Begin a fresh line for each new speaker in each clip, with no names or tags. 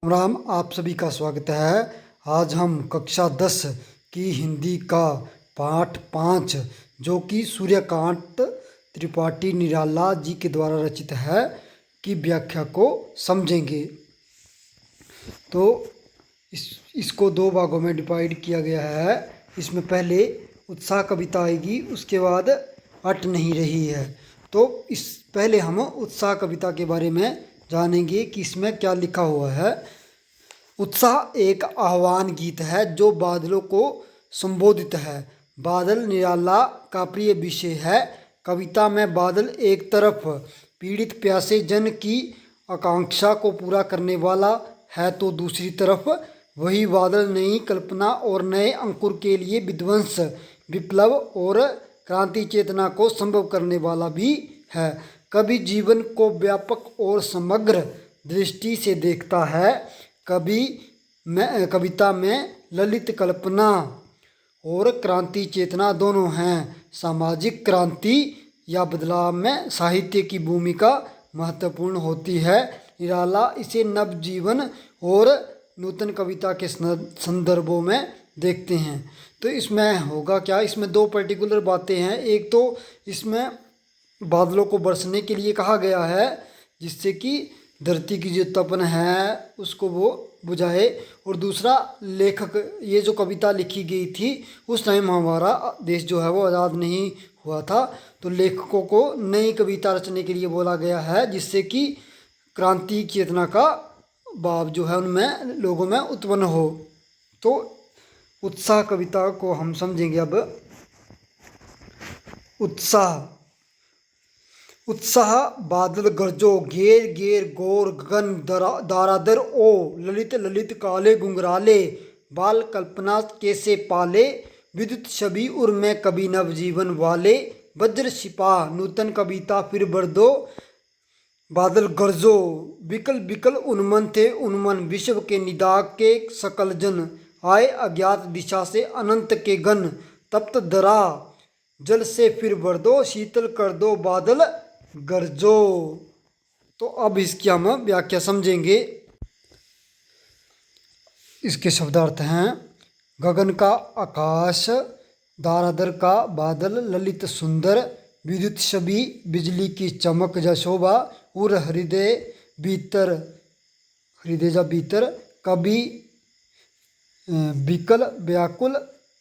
राम, आप सभी का स्वागत है। आज हम कक्षा 10 की हिंदी का पाठ 5 जो कि सूर्यकांत त्रिपाठी निराला जी के द्वारा रचित है की व्याख्या को समझेंगे। तो इसको दो भागों में डिवाइड किया गया है। इसमें पहले उत्साह कविता आएगी, उसके बाद अट नहीं रही है। तो इस पहले हम उत्साह कविता के बारे में जानेंगे कि इसमें क्या लिखा हुआ है। उत्साह एक आह्वान गीत है जो बादलों को संबोधित है। बादल निराला का प्रिय विषय है। कविता में बादल एक तरफ पीड़ित प्यासे जन की आकांक्षा को पूरा करने वाला है तो दूसरी तरफ वही बादल नई कल्पना और नए अंकुर के लिए विध्वंस, विप्लव और क्रांति चेतना को संभव करने वाला भी है। कवि जीवन को व्यापक और समग्र दृष्टि से देखता है। कविता में ललित कल्पना और क्रांति चेतना दोनों हैं। सामाजिक क्रांति या बदलाव में साहित्य की भूमिका महत्वपूर्ण होती है। निराला इसे नवजीवन और नूतन कविता के संदर्भों में देखते हैं। तो इसमें होगा क्या, इसमें दो पर्टिकुलर बातें हैं। एक तो इसमें बादलों को बरसने के लिए कहा गया है जिससे कि धरती की जो तपन है उसको वो बुझाए, और दूसरा लेखक, ये जो कविता लिखी गई थी उस टाइम हमारा देश जो है वो आज़ाद नहीं हुआ था, तो लेखकों को नई कविता रचने के लिए बोला गया है जिससे कि क्रांति चेतना का भाव जो है उनमें लोगों में उत्पन्न हो। तो उत्साह कविता को हम समझेंगे अब। उत्साह बादल गरजो, घेर घेर गोर गगन दारादर ओ, ललित ललित काले गुंगराले, बाल कल्पना कैसे पाले, विद्युत छवि उर में कभी नवजीवन वाले, वज्र सिपा नूतन कविता फिर भर दो, बादल गरजो बिकल बिकल उन्मन थे उन्मन, विश्व के निदाग के सकल जन, आए अज्ञात दिशा से अनंत के गण, तप्त दरा जल से फिर भर दो, शीतल कर दो बादल गरजो। तो अब इसकी हम व्याख्या समझेंगे। इसके शब्दार्थ हैं: गगन का आकाश, दारादर का बादल ललित सुंदर, विद्युत छवि बिजली की चमक जा शोभा, उर हृदय जा भीतर, कभी बिकल व्याकुल,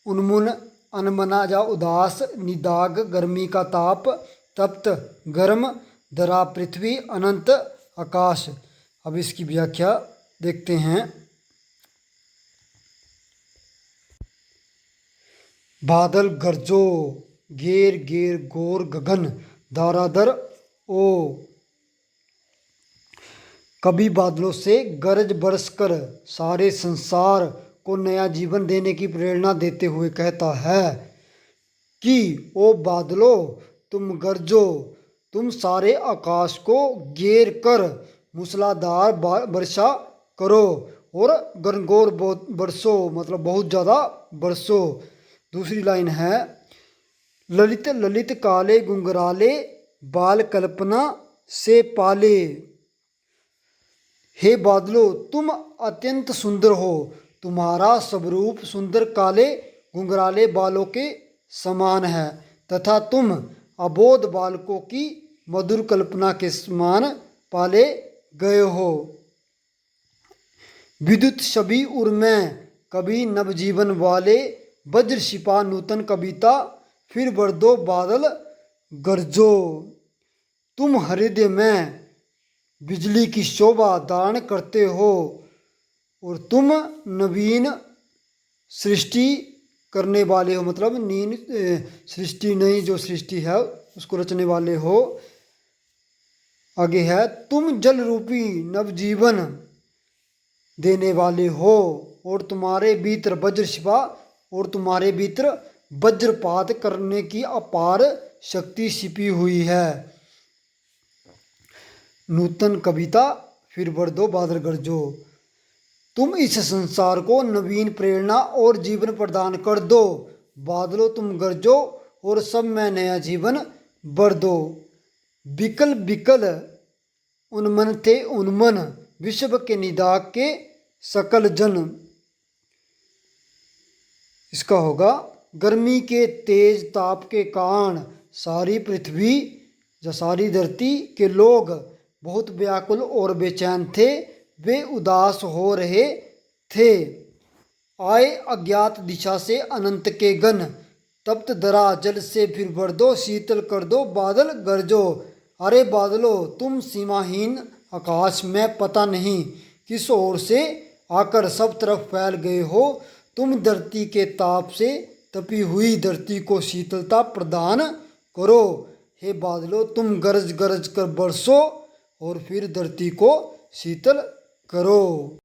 उन्मुन अनमना जा उदास, निदाग गर्मी का ताप, तप्त गर्म दरा पृथ्वी, अनंत आकाश। अब इसकी व्याख्या देखते हैं। बादल गरजो, घेर घेर गोर गगन दारादर ओ, कभी बादलों से गरज बरसकर सारे संसार को नया जीवन देने की प्रेरणा देते हुए कहता है कि ओ बादलों तुम गरजो, तुम सारे आकाश को घेर कर मूसलाधार वर्षा करो और गनगौर बरसो, मतलब बहुत ज़्यादा बरसो। दूसरी लाइन है: ललित ललित काले गुंगराले, बाल कल्पना से पाले, हे बादलों तुम अत्यंत सुंदर हो, तुम्हारा स्वरूप सुंदर काले घुंघराले बालों के समान है तथा तुम अबोध बालकों की मधुर कल्पना के समान पाले गए हो। विद्युत छवि उर में कभी नवजीवन वाले, वज्र शिपा नूतन कविता फिर भर दो बादल गरजो, तुम हृदय में बिजली की शोभा धारण करते हो और तुम नवीन सृष्टि करने वाले हो, मतलब नीन सृष्टि नहीं, जो सृष्टि है उसको रचने वाले हो। आगे है: तुम जल रूपी नवजीवन देने वाले हो और तुम्हारे भीतर वज्र शिपा, और तुम्हारे भीतर वज्रपात करने की अपार शक्ति छिपी हुई है। नूतन कविता फिर भर दो बादल गरजो, तुम इस संसार को नवीन प्रेरणा और जीवन प्रदान कर दो। बादलों तुम गरजो और सब में नया जीवन भर दो। बिकल बिकल उन्मन थे उन्मन, विश्व के निदाग के सकल जन, इसका होगा गर्मी के तेज ताप के कारण सारी पृथ्वी या सारी धरती के लोग बहुत व्याकुल और बेचैन थे। वे उदास हो रहे थे। आए अज्ञात दिशा से अनंत के गण, तप्त धरा जल से फिर भर दो, शीतल कर दो बादल गरजो। अरे बादलो, तुम सीमाहीन आकाश में पता नहीं किस ओर से आकर सब तरफ फैल गए हो। तुम धरती के ताप से तपी हुई धरती को शीतलता प्रदान करो। हे बादलों, तुम गरज गरज कर बरसो और फिर धरती को शीतल करो।